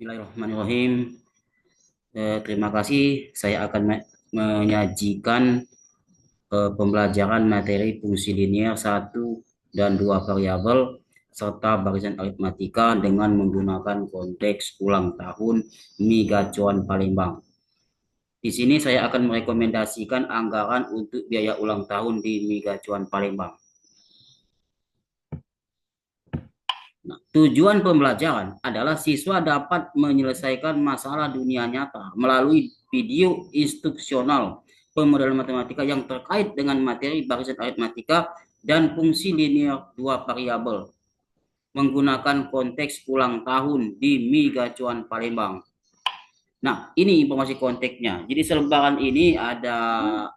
Bismillahirrahmanirrahim. Terima kasih. Saya akan menyajikan pembelajaran materi fungsi linier 1 dan 2 variabel serta barisan aritmatika dengan menggunakan konteks ulang tahun Mi Gacuan Palembang. Di sini saya akan merekomendasikan anggaran untuk biaya ulang tahun di Mi Gacuan Palembang. Nah, tujuan pembelajaran adalah siswa dapat menyelesaikan masalah dunia nyata melalui video instruksional pemodelan matematika yang terkait dengan materi barisan aritmatika dan fungsi linear 2 variabel menggunakan konteks ulang tahun di Mi Gacuan Palembang. Nah, ini informasi konteksnya. Jadi selebaran ini ada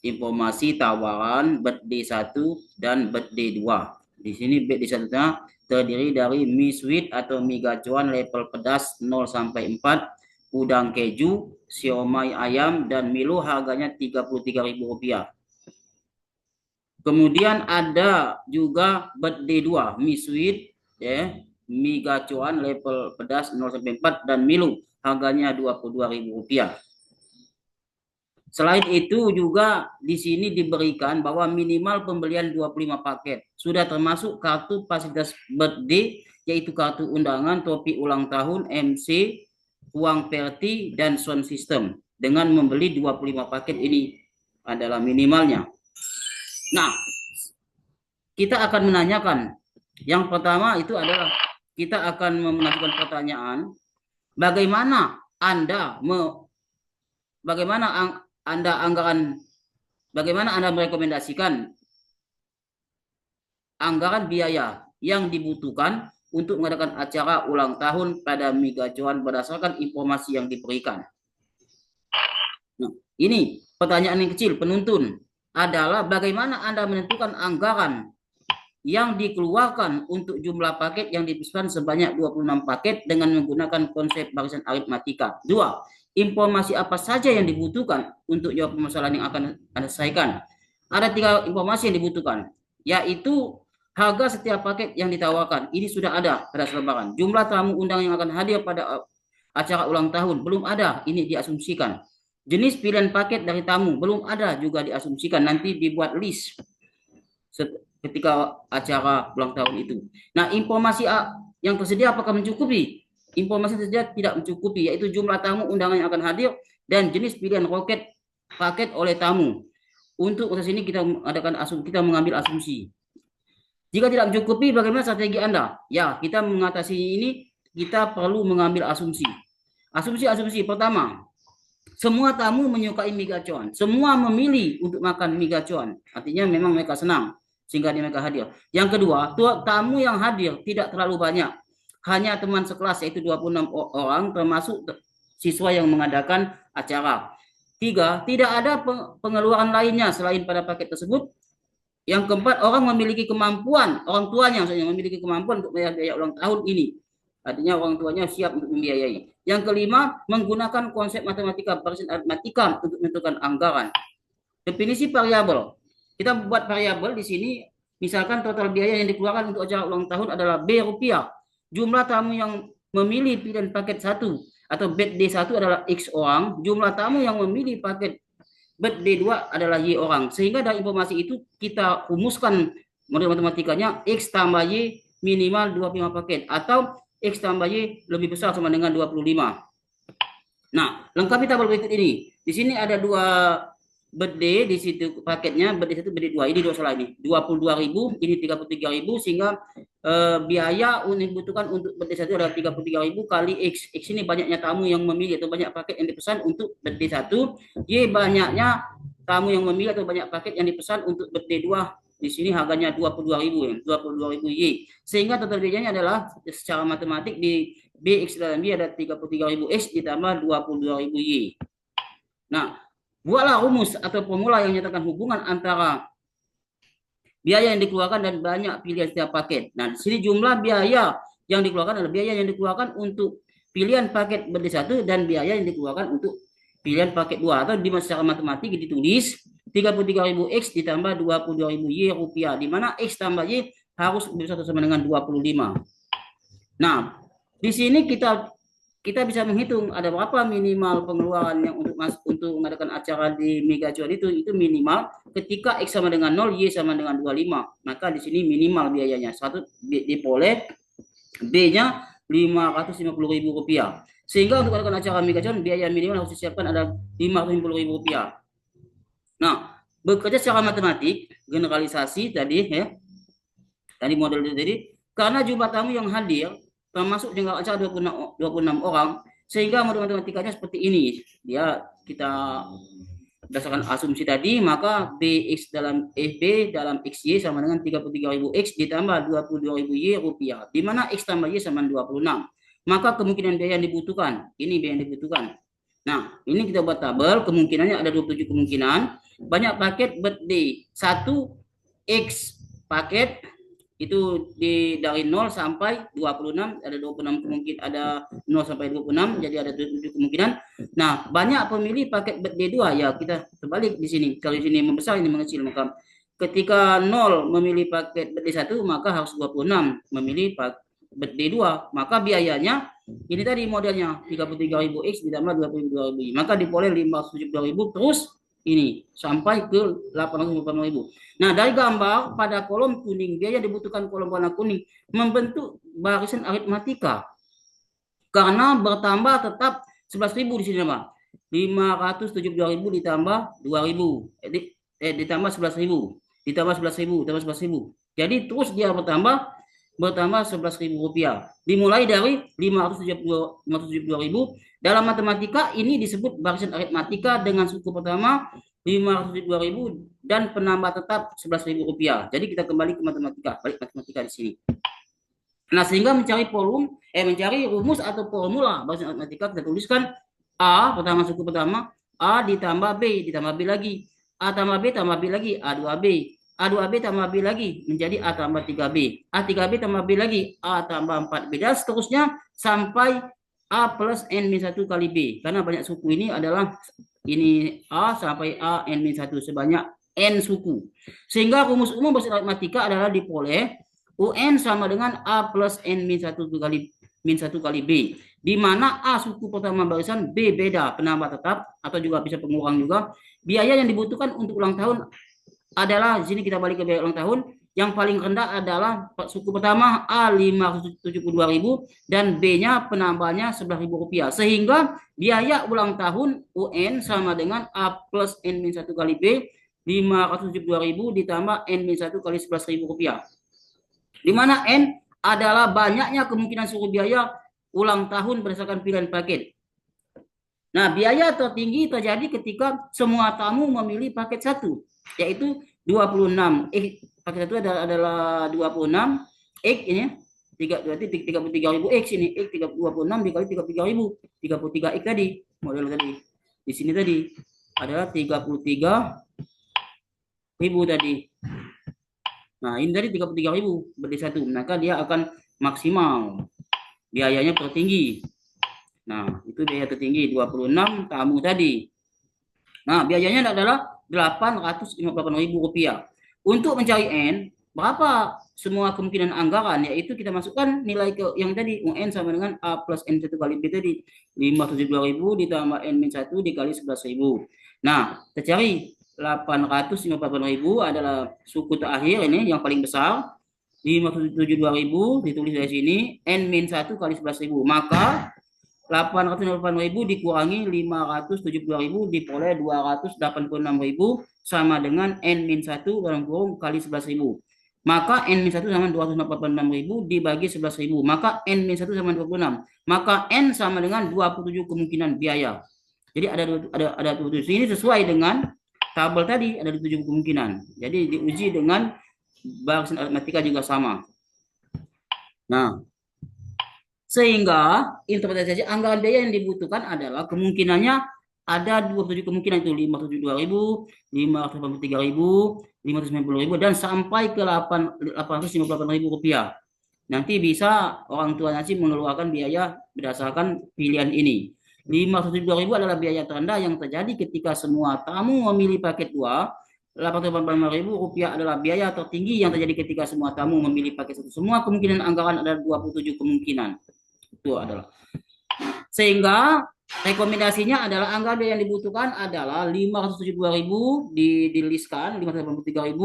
informasi tawaran birthday 1 dan birthday 2. Di sini birthday 1 terdiri dari mie sweet atau mie gacuan level pedas 0 sampai 4, udang keju, siomay ayam dan Milo harganya Rp33.000. Kemudian ada juga birthday 2, mie sweet ya, mie gacuan level pedas 0 sampai 4 dan Milo harganya Rp22.000. Selain itu juga di sini diberikan bahwa minimal pembelian 25 paket. Sudah termasuk kartu fasilitas birthday, yaitu kartu undangan, topi ulang tahun, MC, uang party, dan sound system. Dengan membeli 25 paket ini adalah minimalnya. Nah, kita akan menanyakan. Yang pertama itu adalah kita akan mengajukan pertanyaan, bagaimana Anda merekomendasikan anggaran biaya yang dibutuhkan untuk mengadakan acara ulang tahun pada Mi Gacuan berdasarkan informasi yang diberikan. Nah, ini pertanyaan yang kecil penuntun adalah bagaimana Anda menentukan anggaran yang dikeluarkan untuk jumlah paket yang dipesan sebanyak 26 paket dengan menggunakan konsep barisan aritmatika. 2. Informasi apa saja yang dibutuhkan untuk jawab permasalahan yang akan Anda selesaikan. Ada 3 informasi yang dibutuhkan, yaitu harga setiap paket yang ditawarkan. Ini sudah ada pada selebaran. Jumlah tamu undang yang akan hadir pada acara ulang tahun belum ada, ini diasumsikan. Jenis pilihan paket dari tamu belum ada, juga diasumsikan. Nanti dibuat list ketika acara ulang tahun itu. Nah, informasi yang tersedia apakah mencukupi? Informasi tersedia tidak mencukupi, yaitu jumlah tamu undangan yang akan hadir dan jenis pilihan paket oleh tamu. Untuk proses ini kita mengambil asumsi. Jika tidak mencukupi, bagaimana strategi Anda? Ya, kita mengatasi ini, kita perlu mengambil asumsi. Asumsi pertama, semua tamu menyukai mie gacuan. Semua memilih untuk makan mie gacuan. Artinya memang mereka senang sehingga mereka hadir. Yang kedua, tamu yang hadir tidak terlalu banyak. Hanya teman sekelas, yaitu 26 orang, termasuk siswa yang mengadakan acara. 3, tidak ada pengeluaran lainnya selain pada paket tersebut. Yang keempat, orang memiliki kemampuan, orang tuanya maksudnya memiliki kemampuan untuk membiayai ulang tahun ini. Artinya orang tuanya siap untuk membiayai. Yang kelima, menggunakan konsep matematika barisan aritmatika untuk menentukan anggaran. Definisi variabel. Kita buat variabel di sini, misalkan total biaya yang dikeluarkan untuk acara ulang tahun adalah B rupiah. Jumlah tamu yang memilih pilihan paket 1 atau birthday 1 adalah X orang. Jumlah tamu yang memilih paket birthday 2 adalah Y orang. Sehingga dari informasi itu kita rumuskan model matematikanya X tambah Y minimal 25 paket atau X tambah Y lebih besar sama dengan 25. Nah, lengkapi tabel berikut ini. Di sini ada 2 birthday, di situ paketnya birthday 1, birthday 2. Ini 2 salah ini. 22.000, ini 33.000 sehingga biaya yang dibutuhkan untuk birthday 1 adalah 33.000 kali X. X ini banyaknya tamu yang memilih atau banyak paket yang dipesan untuk birthday 1. Y banyaknya tamu yang memilih atau banyak paket yang dipesan untuk birthday 2. Di sini harganya 22.000 Y. Sehingga total biayanya adalah secara matematik di BX dan B ada 33.000 X ditambah 22.000 Y. Nah, buatlah rumus atau formula yang menyatakan hubungan antara biaya yang dikeluarkan dan banyak pilihan setiap paket. Nah, di sini jumlah biaya yang dikeluarkan adalah biaya yang dikeluarkan untuk pilihan paket birthday 1 dan biaya yang dikeluarkan untuk pilihan paket 2. Atau di secara matematik ditulis 33.000 X ditambah 22.000 Y rupiah, di mana X tambah Y harus bisa sama dengan 25. Nah, Di sini kita bisa menghitung ada berapa minimal pengeluaran yang untuk mengadakan acara di Megacuan itu minimal ketika X sama dengan 0, Y sama dengan 25. Maka di sini minimal biayanya satu dipoleh B-nya Rp550.000. Sehingga untuk mengadakan acara Megacuan biaya minimal harus disiapkan ada Rp550.000. Nah, bekerja secara matematik, generalisasi tadi ya. Tadi model itu tadi, karena jumlah tamu yang hadir termasuk jumlah acara 26 orang, sehingga model matematikanya seperti ini. Kita berdasarkan asumsi tadi, maka BX dalam FB dalam XY sama dengan 33.000 X ditambah 22.000 Y rupiah, di mana X tambah Y sama 26. Maka kemungkinan biaya yang dibutuhkan, ini biaya yang dibutuhkan. Nah, ini kita buat tabel, kemungkinannya ada 27 kemungkinan. Banyak paket birthday, 1X paket itu dari 0 sampai 26, ada 26 kemungkinan, ada 0 sampai 26, jadi ada 7 kemungkinan. Nah, banyak pemilih paket birthday 2, ya kita terbalik di sini. Kalau di sini membesar, ini mengecil, maka ketika 0 memilih paket birthday 1, maka harus 26 memilih paket birthday 2. Maka biayanya ini tadi modelnya 33.000 X ditambah 22.000, maka diperoleh 572.000 terus ini sampai ke 850.000. Nah, dari gambar pada kolom kuning, biaya dibutuhkan kolom warna kuning membentuk barisan aritmatika. Karena bertambah tetap 11.000 di sini, Pak. 572.000 ditambah 2.000. Ditambah 11.000. Ditambah 11.000, ditambah 11.000. Jadi terus dia bertambah 11.000 rupiah. Dimulai dari 572.000. Dalam matematika ini disebut barisan aritmatika dengan suku pertama 572.000 dan penambah tetap 11.000 rupiah. Jadi kita kembali ke matematika, balik matematika di sini. Nah, sehingga mencari rumus atau formula barisan aritmatika, kita tuliskan A pertama, suku pertama, A ditambah B lagi, A tambah B lagi, A2B. A2B tambah B lagi menjadi A tambah 3B. A3B tambah B lagi, A tambah 4B. Dan seterusnya sampai A plus N-1 kali B. Karena banyak suku ini adalah ini A sampai A N-1 sebanyak N suku. Sehingga rumus umum barisan aritmatika adalah diperoleh UN sama dengan A plus N-1 kali B. Di mana A suku pertama barisan, B beda, penambah tetap, atau juga bisa pengurang juga. Biaya yang dibutuhkan untuk ulang tahun adalah, di sini kita balik ke biaya ulang tahun, yang paling rendah adalah suku pertama A 572.000 dan B-nya penambahnya 11.000 rupiah. Sehingga biaya ulang tahun UN sama dengan A plus N-1 kali B 572.000 ditambah N-1 kali 11.000 rupiah. Di mana N adalah banyaknya kemungkinan seluruh biaya ulang tahun berdasarkan pilihan paket. Nah, biaya tertinggi terjadi ketika semua tamu memilih paket 1, yaitu 26. Paket 1 adalah 26. X ini berarti 33.000 X ini. X 26 dikali 33.000. 33 X tadi, model tadi. Di sini tadi adalah 33.000 tadi. Nah, ini tadi 33.000 berdasar 1. Maka dia akan maksimal. Biayanya tertinggi. Nah, itu biaya tertinggi 26 tamu tadi. Nah, biayanya adalah Rp858.000. Untuk mencari N, berapa semua kemungkinan anggaran, yaitu kita masukkan nilai ke yang tadi, UN sama dengan A plus N1 kali B tadi, 572.000 ditambah N-1 dikali 11.000. Nah, kita cari 858.000 adalah suku terakhir ini yang paling besar. 572.000 ditulis dari sini, N-1 kali 11.000. Maka 858.000 dikurangi 572.000 diperoleh 286.000 sama dengan N-1 dalam kurung kali 11.000. Maka N-1 sama 286.000 dibagi 11.000. Maka N-1 sama 26. Maka N sama dengan 27 kemungkinan biaya. Jadi ada 27. Ini sesuai dengan tabel tadi, ada 7 kemungkinan. Jadi diuji dengan barisan aritmatika juga sama. Nah, sehingga interpretasi anggaran biaya yang dibutuhkan adalah kemungkinannya ada 27 kemungkinan, itu 572.000, 583.000, 590.000 dan sampai ke 858.000 rupiah. Nanti bisa orang tua nasi mengeluarkan biaya berdasarkan pilihan ini. 572.000 adalah biaya terendah yang terjadi ketika semua tamu memilih paket 2. 885.000 rupiah adalah biaya tertinggi yang terjadi ketika semua tamu memilih paket 1. Semua kemungkinan anggaran ada 27 kemungkinan. Itu adalah. Sehingga rekomendasinya adalah anggaran biaya yang dibutuhkan adalah 572.000 di listkan, 583.000,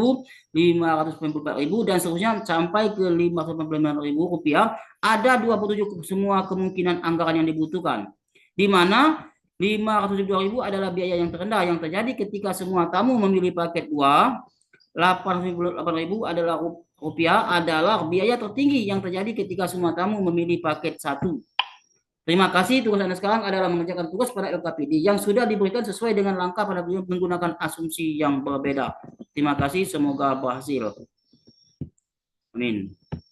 594.000 dan seterusnya sampai ke 589.000 rupiah. Ada 27 semua kemungkinan anggaran yang dibutuhkan. Di mana 572.000 adalah biaya yang terendah yang terjadi ketika semua tamu memilih paket 2. 8.000 adalah rupiah adalah biaya tertinggi yang terjadi ketika semua tamu memilih paket 1. Terima kasih. Tugas Anda sekarang adalah mengerjakan tugas pada LKPD yang sudah diberikan sesuai dengan langkah pada menggunakan asumsi yang berbeda. Terima kasih. Semoga berhasil. Amin.